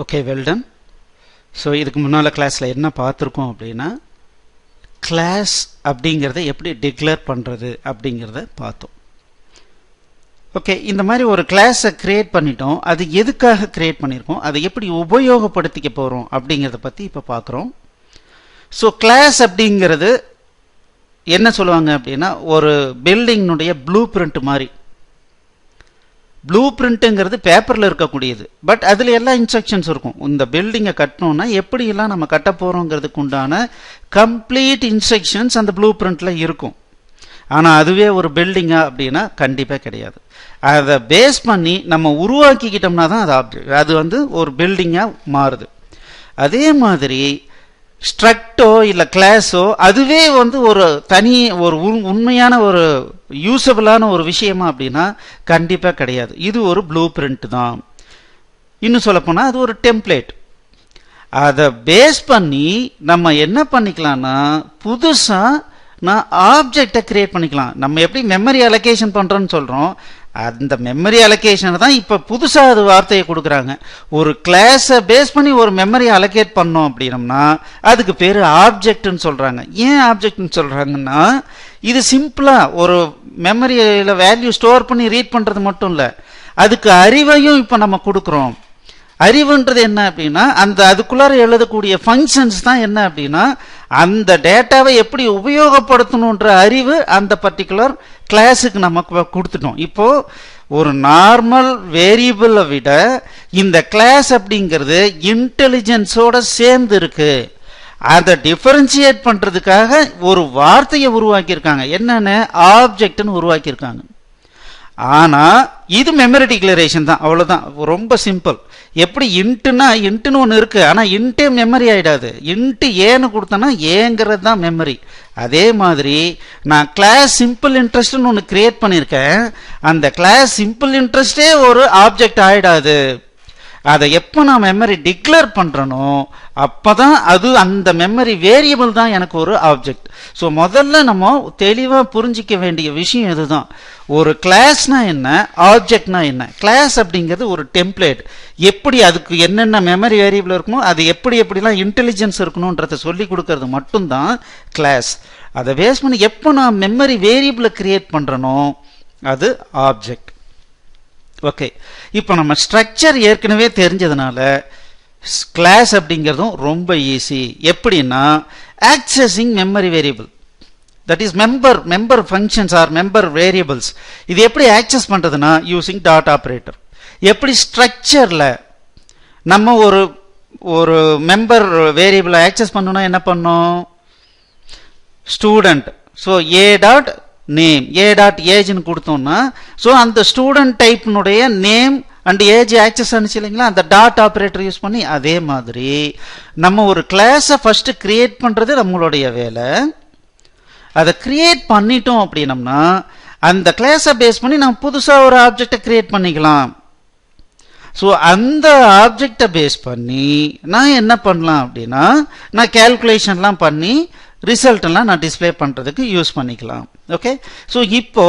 Okay, well done. So இதுக்கு முன்னால கிளாஸ்ல என்ன பார்த்திருக்கோம் அப்படினா கிளாஸ் அப்படிங்கறதை எப்படி டிக்ளேர் பண்றது அப்படிங்கறதை பார்த்தோம். ஓகே, இந்த மாதிரி ஒரு கிளாஸை கிரியேட் பண்ணிட்டோம். அது எதுக்காக கிரியேட் பண்ணிருக்கோம், அதை எப்படி உபயோகப்படுத்திக்க போறோம் அப்படிங்கறத பத்தி இப்ப பார்க்கறோம். சோ கிளாஸ் அப்படிங்கிறது என்ன சொல்லுவாங்க அப்படினா ஒரு பில்டிங்னுடைய ப்ளூ பிரிண்ட் மாதிரி. ப்ளூ பிரிண்ட்ங்கிறது பேப்பரில் இருக்கக்கூடியது, பட் அதில் எல்லா இன்ஸ்ட்ரக்ஷன்ஸ் இருக்கும். இந்த பில்டிங்கை கட்டணும்னா எப்படியெல்லாம் நம்ம கட்ட போகிறோங்கிறதுக்கு உண்டான கம்ப்ளீட் இன்ஸ்ட்ரக்ஷன்ஸ் அந்த ப்ளூ பிரிண்டில் இருக்கும். ஆனால் அதுவே ஒரு பில்டிங்கா அப்படின்னா கண்டிப்பாக கிடையாது. அதை பேஸ் பண்ணி நம்ம உருவாக்கிக்கிட்டோம்னா தான் அது ஆப்ஜெக்ட், அது ஒரு பில்டிங்காக மாறுது. அதே மாதிரி ஸ்ட்ரக்டோ இல்லை கிளாஸோ அதுவே ஒரு தனி ஒரு உண்மையான ஒரு யூசபிளான ஒரு விஷயமா அப்படின்னா கண்டிப்பாக கிடையாது. இது ஒரு ப்ளூ பிரிண்ட் தான். இன்னும் சொல்லப்போனால் அது ஒரு டெம்ப்ளேட். அதை பேஸ் பண்ணி நம்ம என்ன பண்ணிக்கலாம்னா புதுசாக நான் ஆப்ஜெக்டை கிரியேட் பண்ணிக்கலாம். நம்ம எப்படி மெமரி அலோகேஷன் பண்ணுறோன்னு சொல்கிறோம், அந்த மெமரி அலோகேஷனை தான் இப்போ புதுசாக அது வார்த்தையை கொடுக்குறாங்க. ஒரு கிளாஸை பேஸ் பண்ணி ஒரு மெமரி அலோகேட் பண்ணோம் அப்படின்னம்னா அதுக்கு பேர் ஆப்ஜெக்ட்னு சொல்கிறாங்க. ஏன் ஆப்ஜெக்ட்னு சொல்கிறாங்கன்னா இது சிம்பிளாக ஒரு மெமரியில் வேல்யூ ஸ்டோர் பண்ணி ரீட் பண்ணுறது மட்டும் இல்லை, அதுக்கு அறிவையும் இப்போ நம்ம கொடுக்குறோம். அறிவுன்றது என்ன அப்படின்னா அதுக்குள்ளார எழுதக்கூடிய ஃபங்க்ஷன்ஸ் தான் என்ன அப்படின்னா அந்த டேட்டாவை எப்படி உபயோகப்படுத்தணுன்ற அறிவு அந்த பர்டிகுலர் கிளாஸுக்கு நமக்கு கொடுத்துட்டோம். இப்போ ஒரு நார்மல் வேரியபிளை விட இந்த கிளாஸ் அப்படிங்கிறது இன்டெலிஜென்ஸோட சேர்ந்து இருக்கு. அதை டிஃபரன்சியேட் பண்றதுக்காக ஒரு வார்த்தையை உருவாக்கியிருக்காங்க. என்னன்னு ஆப்ஜெக்ட்னு உருவாக்கியிருக்காங்க. ஆனா இது மெமரி டிக்ளரேஷன் தான், அவ்வளவுதான். ரொம்ப சிம்பிள். எப்படி இன்ட்டுன்னு ஒன்று இருக்கு, ஆனா இன்ட்டே மெமரி ஆயிடாது. இன்ட்டு ஏன்னு கொடுத்தனா ஏங்கிறது தான் மெமரி. அதே மாதிரி நான் கிளாஸ் சிம்பிள் இன்ட்ரெஸ்ட்னு ஒன்று கிரியேட் பண்ணியிருக்கேன். அந்த கிளாஸ் சிம்பிள் இன்ட்ரெஸ்டே ஒரு ஆப்ஜெக்ட் ஆயிடாது. அதை எப்போ நான் மெமரி டிக்ளேர் பண்றனோ அப்பதான் அது அந்த மெமரி வேரியபிள் தான் எனக்கு ஒரு ஆப்ஜெக்ட். ஸோ முதல்ல நம்ம தெளிவாக புரிஞ்சிக்க வேண்டிய விஷயம் இதுதான். ஒரு கிளாஸ்னா என்ன, ஆப்ஜெக்ட்னா என்ன. கிளாஸ் அப்படிங்கிறது ஒரு டெம்ப்ளேட். எப்படி அதுக்கு என்னென்ன மெமரி வேரியபிள் இருக்கணும், அது எப்படிலாம் இன்டெலிஜென்ஸ் இருக்கணும்ன்றத சொல்லி கொடுக்கறது மட்டும்தான் கிளாஸ். அதை பேஸ் பண்ணி எப்போ நான் மெமரி வேரியபிளை கிரியேட் பண்றனோ அது ஆப்ஜெக்ட். ஓகே, இப்போ நம்ம ஸ்ட்ரக்சர் ஏற்கனவே தெரிஞ்சதுனால கிளாஸ் அப்படிங்கிறதும் ரொம்ப ஈஸி. எப்படின்னா accessing memory variable, that is member functions R member variables. இது எப்படி ஆக்சஸ் பண்றதுன்னா யூசிங் டாட் ஆபரேட்டர். எப்படி ஸ்ட்ரக்சர்ல நம்ம ஒரு மெம்பர் வேரியபிளை ஆக்சஸ் பண்ணணும்னா என்ன பண்ணோம், student. So A dot name, A dot ஏஜ்னு கொடுத்தோம்னா ஸோ அந்த ஸ்டூடெண்ட் டைப்னுடைய நேம் அண்ட் ஏஜ் ஆக்சஸ் ஆனிச்சு இல்லைங்களா, அந்த டாட் ஆபரேட்டர் யூஸ் பண்ணி. அதே மாதிரி நம்ம ஒரு கிளாஸை ஃபர்ஸ்ட் கிரியேட் பண்றது நம்மளுடைய வேலை. அதை கிரியேட் பண்ணிட்டோம் அப்படின்னம்னா அந்த கிளாஸை பேஸ் பண்ணி நம்ம புதுசாக ஒரு ஆப்ஜெக்டை கிரியேட் பண்ணிக்கலாம். ஸோ அந்த ஆப்ஜெக்டை பேஸ் பண்ணி நான் என்ன பண்ணலாம் அப்படின்னா நான் கேல்குலேஷன்லாம் பண்ணி ரிசல்ட் எல்லாம் நான் டிஸ்பிளே பண்றதுக்கு யூஸ் பண்ணிக்கலாம். ஓகே, ஸோ இப்போ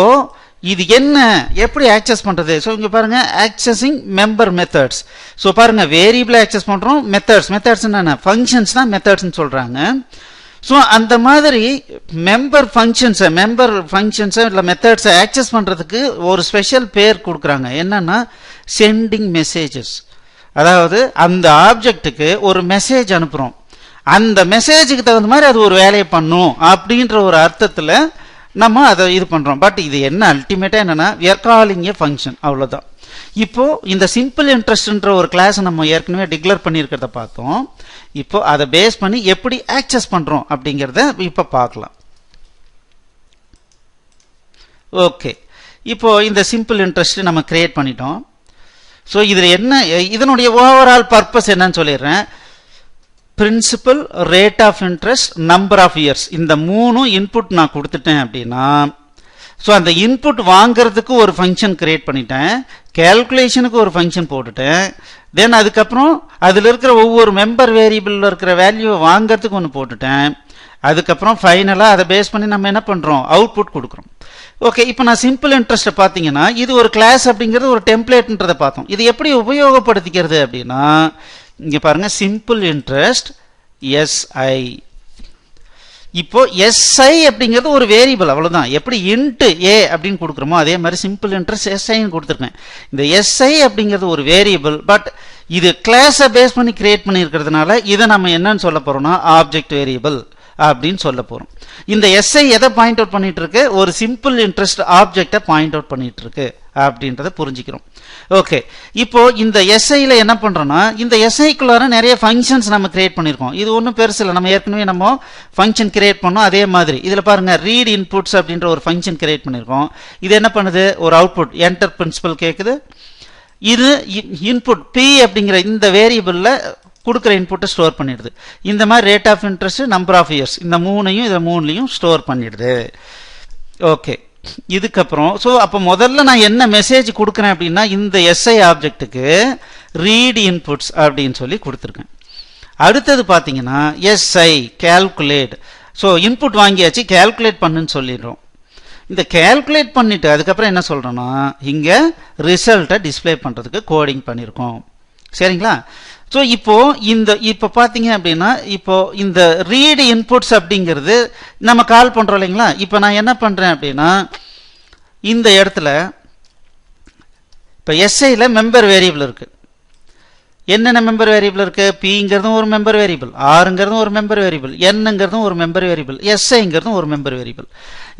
இது என்ன, எப்படி ஆக்சஸ் பண்றது. ஸோ இங்க பாருங்க, ஆக்சஸிங் மெம்பர் மெத்தட்ஸ். ஸோ பாருங்க, வேரியபிளை ஆக்சஸ் பண்றோம். மெத்தட்ஸ் என்ன, ஃபங்க்ஷன்ஸ் தான் மெத்தட்ஸ்னு சொல்றாங்க. ஸோ அந்த மாதிரி மெம்பர் ஃபங்க்ஷன்ஸை இல்லை மெத்தட்ஸை ஆக்சஸ் பண்றதுக்கு ஒரு ஸ்பெஷல் பேர் கொடுக்குறாங்க. என்னன்னா சென்டிங் மெசேஜஸ். அதாவது அந்த ஆப்ஜெக்ட்டுக்கு ஒரு மெசேஜ் அனுப்புறோம், அந்த மெசேஜுக்கு தகுந்த மாதிரி அது ஒரு வேலையை பண்ணும் அப்படின்ற ஒரு அர்த்தத்தில் நம்ம அதை இது பண்றோம். பட் இது என்ன அல்டிமேட்டா என்னன்னா we are calling a function, அவ்வளவுதான். இப்போ இந்த சிம்பிள் இன்ட்ரெஸ்ட்ன்ற ஒரு கிளாஸ் நம்ம ஏற்கனவே டிக்ளேர் பண்ணியிருக்கிறத பார்த்தோம். இப்போ அதை பேஸ் பண்ணி எப்படி ஆக்சஸ் பண்றோம் அப்படிங்கிறத இப்போ பார்க்கலாம். ஓகே, இப்போ இந்த சிம்பிள் இன்ட்ரெஸ்ட் நம்ம கிரியேட் பண்ணிட்டோம். ஸோ இதுல என்ன, இதனுடைய ஓவரால் பர்பஸ் என்னன்னு சொல்லிடுறேன். Principal, rate of interest, number of years, இந்த மூணு இன்புட் நான் கொடுத்துட்டேன் அப்படின்னா ஸோ அந்த இன்புட் வாங்கிறதுக்கு ஒரு ஃபங்க்ஷன் கிரியேட் பண்ணிட்டேன், கேல்குலேஷனுக்கு ஒரு ஃபங்க்ஷன் போட்டுட்டேன், தென் அதுக்கப்புறம் அதில் இருக்கிற ஒவ்வொரு மெம்பர் வேரியபிளில் இருக்கிற வேல்யூவை வாங்கிறதுக்கு ஒன்று போட்டுட்டேன். அதுக்கப்புறம் ஃபைனலாக அதை பேஸ் பண்ணி நம்ம என்ன பண்ணுறோம், அவுட்புட் கொடுக்குறோம். ஓகே, இப்போ நான் சிம்பிள் இன்ட்ரெஸ்ட்டை பார்த்தீங்கன்னா இது ஒரு கிளாஸ் அப்படிங்கிறது ஒரு டெம்ப்ளேட்ன்றதை பார்த்தோம். இது எப்படி உபயோகப்படுத்திக்கிறது அப்படின்னா இங்க பாருங்க சிம்பிள் இன்ட்ரெஸ்ட் SI. இப்போ SI அப்படிங்கிறது ஒரு வேரியபிள், அவ்வளவுதான். எப்படி இன்ட் A அப்படின்னு கொடுக்குறோமோ அதே மாதிரி சிம்பிள் இன்ட்ரெஸ்ட் SIன்னு கொடுத்துருக்கேன். இந்த SI அப்படிங்கிறது ஒரு வேரியபிள், பட் இது கிளாஸை பேஸ் பண்ணி கிரியேட் பண்ணி இருக்கிறதுனால இதை நம்ம என்னன்னு சொல்ல போறோம்னா ஆப்ஜெக்ட் வேரியபிள் அப்படின்னு சொல்ல போறோம். இந்த SI எதை பாயிண்ட் அவுட் பண்ணிட்டு இருக்கு? ஒரு சிம்பிள் இன்ட்ரெஸ்ட் ஆப்ஜெக்டை பாயிண்ட் அவுட் பண்ணிட்டு இருக்கு அப்படின்றத புரிஞ்சுக்கிறோம். ஓகே, இப்போ இந்த SIல என்ன பண்றோம்னா இந்த SIக்குள்ளார நிறைய ஃபங்க்ஷன்ஸ் நம்ம கிரியேட் பண்ணிருக்கோம். இது ஒன்றும் பெருசு இல்லை, நம்ம ஏற்கனவே நம்ம ஃபங்க்ஷன் கிரியேட் பண்ணோம். அதே மாதிரி இதுல பாருங்க ரீட் இன்புட்ஸ் அப்படின்ற ஒரு ஃபங்க்ஷன் கிரியேட் பண்ணிருக்கோம். இது என்ன பண்ணுது? ஒரு அவுட்புட் என்டர் பிரின்சிபல் கேட்குது. இது இன்புட் P அப்படிங்கிற இந்த வேரியபிள்ல கொடுக்குற இன்புட்டை ஸ்டோர் பண்ணிடுது. இந்த மாதிரி rate of interest, number of years, இந்த மூணையும் இதை மூணுலையும் ஸ்டோர் பண்ணிடுது. ஓகே, இதுக்கப்புறம் அப்போ முதல்ல நான் என்ன மெசேஜ் கொடுக்குறேன் அப்படின்னா இந்த SI ஆப்ஜெக்ட்டுக்கு ரீட் இன்புட்ஸ் அப்படின்னு சொல்லி கொடுத்துருக்கேன். அடுத்தது பார்த்தீங்கன்னா SI கால்குலேட். இன்புட் வாங்கியாச்சு, கால்குலேட் பண்ணுன்னு சொல்லிடுறோம். இந்த கால்குலேட் பண்ணிட்டு அதுக்கப்புறம் என்ன சொல்றோம்னா இங்க ரிசல்ட்டை டிஸ்பிளே பண்றதுக்கு கோடிங் பண்ணியிருக்கோம். சரிங்களா? இப்போ பார்த்தீங்க அப்படின்னா இப்போ இந்த ரீட் இன்புட்ஸ் அப்படிங்கிறது நம்ம கால் பண்றோம் இல்லைங்களா? இப்போ நான் என்ன பண்றேன் அப்படின்னா இந்த இடத்துல இப்போ SIல மெம்பர் வேரியபிள் இருக்கு. என்னென்ன மெம்பர் வேரியபிள் இருக்கு? Pங்கிறதும் ஒரு மெம்பர் வேரியபிள், Rங்கிறதும் ஒரு மெம்பர் வேரியபிள், Nங்கிறதும் ஒரு மெம்பர் வேரியபிள், SIங்கிறதும் ஒரு மெம்பர் வேரியபிள்.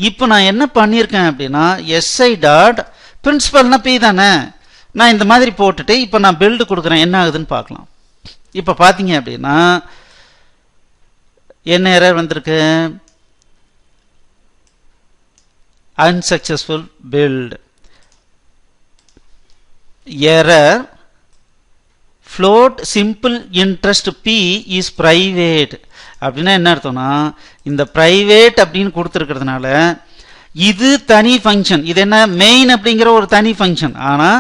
இப்போ நான் என்ன பண்ணியிருக்கேன் அப்படின்னா SI டாட் பிரின்சிபல்னா P தானே, நான் இந்த மாதிரி போட்டுட்டு இப்போ நான் பில்டு கொடுக்குறேன். என்ன ஆகுதுன்னு பார்க்கலாம். இப்போ பார்த்தீங்க அப்படின்னா என்ன எரர் வந்திருக்கு? Unsuccessful build error, float simple interest P is private. அப்படின்னா என்ன அர்த்தம்னா இந்த பிரைவேட் அப்படின்னு கொடுத்துருக்கிறதுனால இது தனி ஃபங்க்ஷன். இது என்ன மெயின் அப்படிங்கிற ஒரு தனி ஃபங்க்ஷன். ஆனா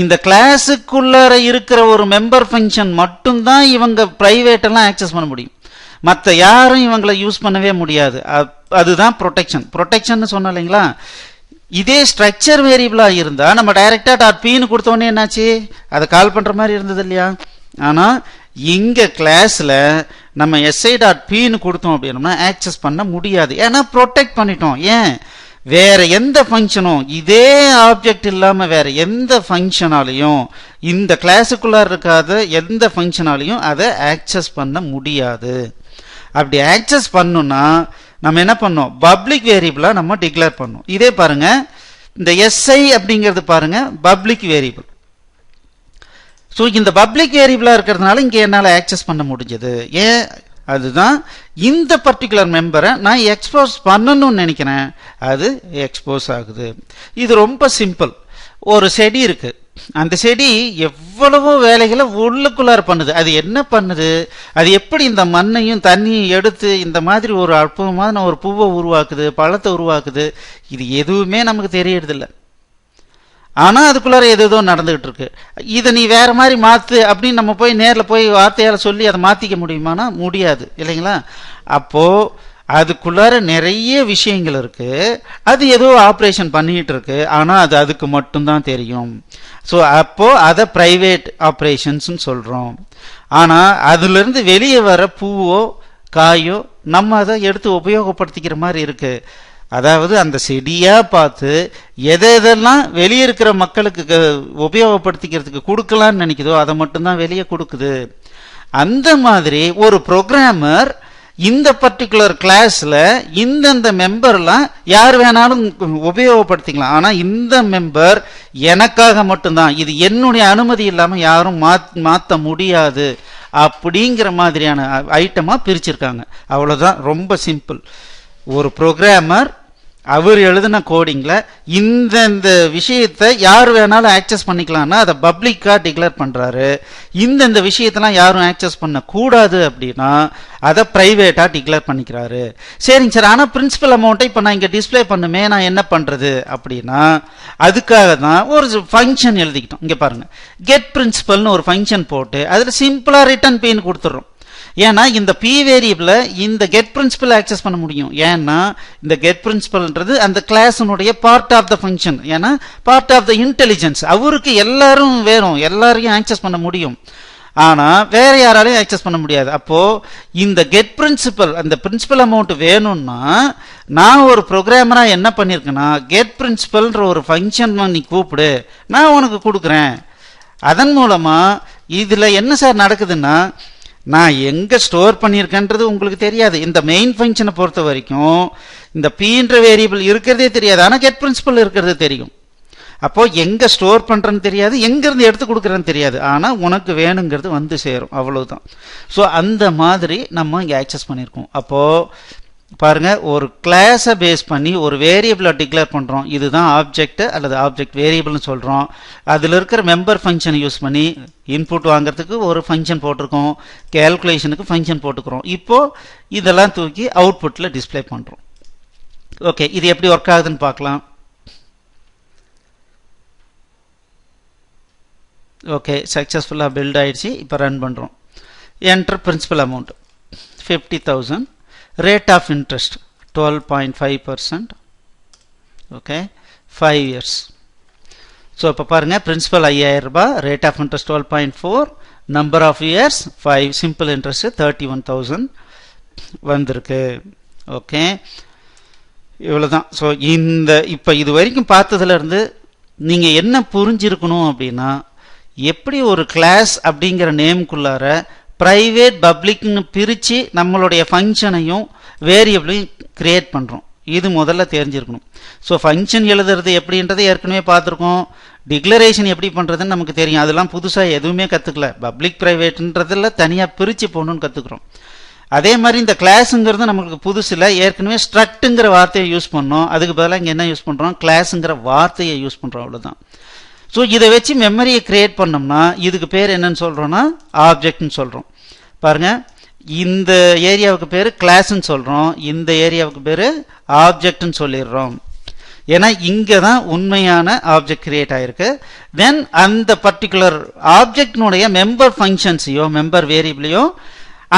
இந்த கிளாஸுக்குள்ளார இருக்கிற ஒரு மெம்பர் ஃபங்க்ஷன் மட்டும்தான் இவங்க பிரைவேட் எல்லாம் ஆக்சஸ் பண்ண முடியும். மற்ற யாரும் இவங்களை யூஸ் பண்ணவே முடியாது. அதுதான் ப்ரொடெக்ஷன். ப்ரொடெக்ஷன் சொன்னோம் இல்லைங்களா? இதே ஸ்ட்ரக்சர் வேரியபிளா இருந்தா நம்ம டைரக்டா டாட் பின்னு கொடுத்தோன்னே என்னாச்சு? அதை கால் பண்ற மாதிரி இருந்தது இல்லையா? ஆனா இங்க கிளாஸ்ல நம்ம SI டாட் பின்னு கொடுத்தோம் அப்படின்னா ஆக்சஸ் பண்ண முடியாது. ஏன்னா ப்ரொடெக்ட் பண்ணிட்டோம். ஏன்? வேற எந்த ஃபங்க்ஷனும் இதே ஆப்ஜெக்ட் இல்லாம வேற எந்த ஃபங்க்ஷனாலையும் இந்த கிளாஸுக்குள்ளார இருக்காத எந்த ஃபங்க்ஷனாலையும் அதை ஆக்சஸ் பண்ண முடியாது. அப்படி ஆக்சஸ் பண்ணணும்னா நம்ம என்ன பண்ணோம்? பப்ளிக் வேரியபிளா நம்ம டிக்ளேர் பண்ணோம். இதே பாருங்க இந்த SI அப்படிங்கிறது பாருங்க பப்ளிக் வேரியபிள். இந்த பப்ளிக் வேரியபிளா இருக்கிறதுனால இங்க என்னால ஆக்சஸ் பண்ண முடிஞ்சது. ஏன்? அதுதான் இந்த பர்டிகுலர் மெம்பரை நான் எக்ஸ்போஸ் பண்ணணும்னு நினைக்கிறேன், அது எக்ஸ்போஸ் ஆகுது. இது ரொம்ப சிம்பிள். ஒரு செடி இருக்கு, அந்த செடி எவ்வளவோ வேலைகளை உள்ளுக்குள்ளார பண்ணுது. அது என்ன பண்ணுது? அது எப்படி இந்த மண்ணையும் தண்ணியும் எடுத்து இந்த மாதிரி ஒரு அற்புதமான ஒரு பூவை உருவாக்குது, பழத்தை உருவாக்குது? இது எதுவுமே நமக்கு தெரியறதில்லை. ஆனா அதுக்குள்ளார ஏதோ நடந்துகிட்டு இருக்கு. இதை நீ வேற மாதிரி மாத்து அப்படின்னு நம்ம போய் நேர்ல போய் வார்த்தையால சொல்லி அதை மாத்திக்க முடியுமானா முடியாது இல்லைங்களா? அப்போ அதுக்குள்ளார நிறைய விஷயங்கள் இருக்கு. அது ஏதோ ஆப்ரேஷன் பண்ணிட்டு இருக்கு, ஆனா அது அதுக்கு மட்டும்தான் தெரியும். அப்போ அதை பிரைவேட் ஆப்ரேஷன்ஸ் சொல்றோம். ஆனா அதுல இருந்து வெளியே வர பூவோ காயோ நம்ம அதை எடுத்து உபயோகப்படுத்திக்கிற மாதிரி இருக்கு. அதாவது அந்த செடியா பார்த்து எதெல்லாம் வெளியே இருக்கிற மக்களுக்கு உபயோகப்படுத்திக்கிறதுக்கு கொடுக்கலான்னு நினைக்குதோ அதை மட்டும்தான் வெளியே கொடுக்குது. அந்த மாதிரி ஒரு புரோகிராமர் இந்த பர்டிகுலர் கிளாஸ்ல இந்தந்த மெம்பர்லாம் யார் வேணாலும் உபயோகப்படுத்திக்கலாம். ஆனா இந்த மெம்பர் எனக்காக மட்டும்தான், இது என்னுடைய அனுமதி இல்லாம யாரும் மாத்த முடியாது அப்படிங்கிற மாதிரியான ஐட்டமா பிரிச்சிருக்காங்க. அவ்வளவுதான், ரொம்ப சிம்பிள். ஒரு புரோகிராமர் அவர் எழுதின கோடிங்ல இந்த விஷயத்தை யார் வேணாலும் ஆக்சஸ் பண்ணிக்கலாம்னா அதை பப்ளிக்கா டிக்ளேர் பண்றாரு. இந்த விஷயத்தெல்லாம் யாரும் ஆக்சஸ் பண்ண கூடாது அப்படின்னா அதை பிரைவேட்டா டிக்ளேர் பண்ணிக்கிறாரு. சரிங்க சார், ஆனா பிரின்சிபல் அமௌண்ட்டை இப்ப நான் இங்க டிஸ்பிளே பண்ணுமே, நான் என்ன பண்றது அப்படின்னா அதுக்காக தான் ஒரு ஃபங்க்ஷன் எழுதிக்கிட்டோம். இங்க பாருங்க, கெட் பிரின்சிபல்னு ஒரு ஃபங்க்ஷன் போட்டு அதுல சிம்பிளா ரிட்டர்ன் பின்னு கொடுத்துடுறோம். ஏன்னா இந்த P வேரியபிள இந்த கெட் பிரின்சிபல் ஆக்சஸ் பண்ண முடியும். ஏன்னா இந்த கெட் பிரின்சிபல்ன்றது அந்த கிளாஸினுடைய பார்ட் ஆஃப் த ஃபங்க்ஷன், ஏன்னா பார்ட் ஆஃப் த இன்டெலிஜென்ஸ். அவருக்கு எல்லாரும் வேணும், எல்லாரையும் ஆக்சஸ் பண்ண முடியும். ஆனால் வேற யாராலையும் ஆக்சஸ் பண்ண முடியாது. அப்போது இந்த கெட் பிரின்சிபல், அந்த பிரின்சிபல் அமௌண்ட் வேணும்னா நான் ஒரு ப்ரோக்ராமராக என்ன பண்ணியிருக்கேன்னா, கெட் பிரின்சிபல்ன்ற ஒரு ஃபங்க்ஷன் நீ கூப்பிடு, நான் உனக்கு கொடுக்குறேன். அதன் மூலமாக இதில் என்ன சார் நடக்குதுன்னா, நான் எங்கே ஸ்டோர் பண்ணியிருக்கேன்றது உங்களுக்கு தெரியாது. இந்த மெயின் ஃபங்க்ஷனை பொறுத்த வரைக்கும் இந்த பீன்ற வேரியபிள் இருக்கிறதே தெரியாது, ஆனால் கெட் பிரின்சிபல் இருக்கிறது தெரியும். அப்போது எங்கே ஸ்டோர் பண்ணுறேன்னு தெரியாது, எங்கேருந்து எடுத்து கொடுக்குறேன்னு தெரியாது, ஆனால் உனக்கு வேணுங்கிறது வந்து சேரும், அவ்வளவுதான். ஸோ அந்த மாதிரி நம்ம இங்கே ஆக்சஸ் பண்ணியிருக்கோம். அப்போது பாருங்கள், ஒரு கிளாஸை பேஸ் பண்ணி ஒரு வேரியபிளை டிக்ளேர் பண்ணுறோம். இதுதான் ஆப்ஜெக்ட் அல்லது ஆப்ஜெக்ட் வேரியபிள்னு சொல்கிறோம். அதில் இருக்கிற மெம்பர் ஃபங்க்ஷனை யூஸ் பண்ணி இன்புட் வாங்குறதுக்கு ஒரு ஃபங்க்ஷன் போட்டிருக்கோம், கேல்குலேஷனுக்கு ஃபங்க்ஷன் போட்டுக்கிறோம். இப்போது இதெல்லாம் தூக்கி அவுட்புட்டில் டிஸ்பிளே பண்ணுறோம். ஓகே, இது எப்படி ஒர்க் ஆகுதுன்னு பார்க்கலாம். ஓகே, சக்ஸஸ்ஃபுல்லாக பில்ட் ஆகிடுச்சு. இப்போ ரன் பண்ணுறோம். Enter principal amount 50,000, rate of interest 12.5%. Okay, 5 years. So இப்போ பாருங்கள், பிரின்சிபல் 5,000 ரூபாய், rate of interest 12.4, number of years 5, simple interest 31,000 வந்திருக்கு. ஓகே, இவ்வளோதான். ஸோ இப்போ இது வரைக்கும் பார்த்ததுலேருந்து நீங்கள் என்ன புரிஞ்சிருக்கணும் அப்படின்னா, எப்படி ஒரு கிளாஸ் அப்படிங்கிற நேமுக்குள்ளார ப்ரைவேட் பப்ளிக்னு பிரித்து நம்மளுடைய ஃபங்க்ஷனையும் வேரியபிளையும் கிரியேட் பண்ணுறோம், இது முதல்ல தெரிஞ்சிருக்கணும். ஸோ ஃபங்க்ஷன் எழுதுறது எப்படின்றதை ஏற்கனவே பார்த்துருக்கோம். டிக்ளரேஷன் எப்படி பண்ணுறதுன்னு நமக்கு தெரியும், அதெல்லாம் புதுசாக எதுவுமே கற்றுக்கல. பப்ளிக் ப்ரைவேட்ன்றதில் தனியாக பிரித்து போகணுன்னு கற்றுக்குறோம். அதே மாதிரி இந்த கிளாஸுங்கிறது நமக்கு புதுசில், ஏற்கனவே ஸ்ட்ரக்ட்டுங்கிற வார்த்தையை யூஸ் பண்ணோம், அதுக்கு பதிலாக இங்கே என்ன யூஸ் பண்ணுறோம், கிளாஸுங்கிற வார்த்தையை யூஸ் பண்ணுறோம், அவ்வளோதான். ஸோ இதை வச்சு மெமரியை கிரியேட் பண்ணோம்னா இதுக்கு பேர் என்னன்னு சொல்கிறோன்னா ஆப்ஜெக்ட்னு சொல்கிறோம். பாருங்கள், இந்த ஏரியாவுக்கு பேர் கிளாஸ்ன்னு சொல்கிறோம், இந்த ஏரியாவுக்கு பேர் ஆப்ஜெக்ட்னு சொல்லிடுறோம். ஏன்னா இங்கே தான் உண்மையான ஆப்ஜெக்ட் கிரியேட் ஆகிருக்கு. தென் அந்த பர்டிகுலர் ஆப்ஜெக்டினுடைய மெம்பர் ஃபங்க்ஷன்ஸையோ மெம்பர் வேரியபிளையோ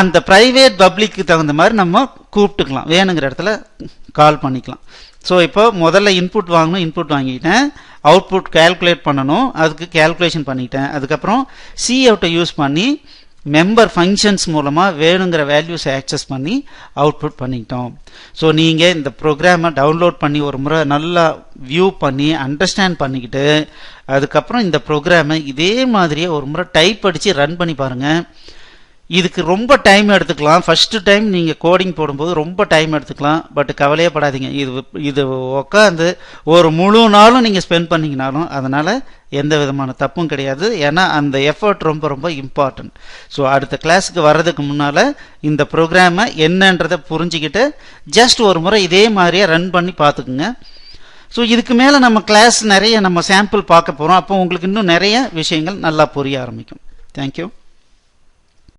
அந்த ப்ரைவேட் பப்ளிக்கு தகுந்த மாதிரி நம்ம கூப்பிட்டுக்கலாம், வேணுங்கிற இடத்துல கால் பண்ணிக்கலாம். ஸோ இப்போ முதல்ல இன்புட் வாங்கணும், இன்புட் வாங்கிட்டேன். அவுட்புட் கேல்குலேட் பண்ணணும், அதுக்கு கேல்குலேஷன் பண்ணிட்டேன். அதுக்கப்புறம் சி அவுட்டை யூஸ் பண்ணி மெம்பர் ஃபங்க்ஷன்ஸ் மூலமாக வேணுங்கிற வேல்யூஸை ஆக்சஸ் பண்ணி அவுட்புட் பண்ணிக்கிட்டோம். ஸோ நீங்கள் இந்த ப்ரோக்ராமை டவுன்லோட் பண்ணி ஒரு முறை நல்லா வியூ பண்ணி அண்டர்ஸ்டாண்ட் பண்ணிக்கிட்டு அதுக்கப்புறம் இந்த ப்ரோக்ராமை இதே மாதிரியே ஒரு முறை டைப் அடித்து ரன் பண்ணி பாருங்கள். இதுக்கு ரொம்ப டைம் எடுத்துக்கலாம். ஃபஸ்ட்டு டைம் நீங்கள் கோடிங் போடும்போது ரொம்ப டைம் எடுத்துக்கலாம். பட் கவலையே படாதீங்க, இது உட்காந்து ஒரு முழு நாளும் நீங்கள் ஸ்பெண்ட் பண்ணிங்கனாலும் அதனால் எந்த விதமான தப்பும் கிடையாது. ஏன்னா அந்த எஃபர்ட் ரொம்ப ரொம்ப இம்பார்ட்டன்ட். ஸோ அடுத்த கிளாஸுக்கு வர்றதுக்கு முன்னால் இந்த ப்ரோக்ராமை என்னன்றதை புரிஞ்சுக்கிட்டு ஜஸ்ட் ஒரு முறை இதே மாதிரியே ரன் பண்ணி பார்த்துக்குங்க. ஸோ இதுக்கு மேலே நம்ம கிளாஸ் நிறைய நம்ம சாம்பிள் பார்க்க போகிறோம். அப்போ உங்களுக்கு இன்னும் நிறைய விஷயங்கள் நல்லா புரிய ஆரம்பிக்கும். தேங்க்யூ.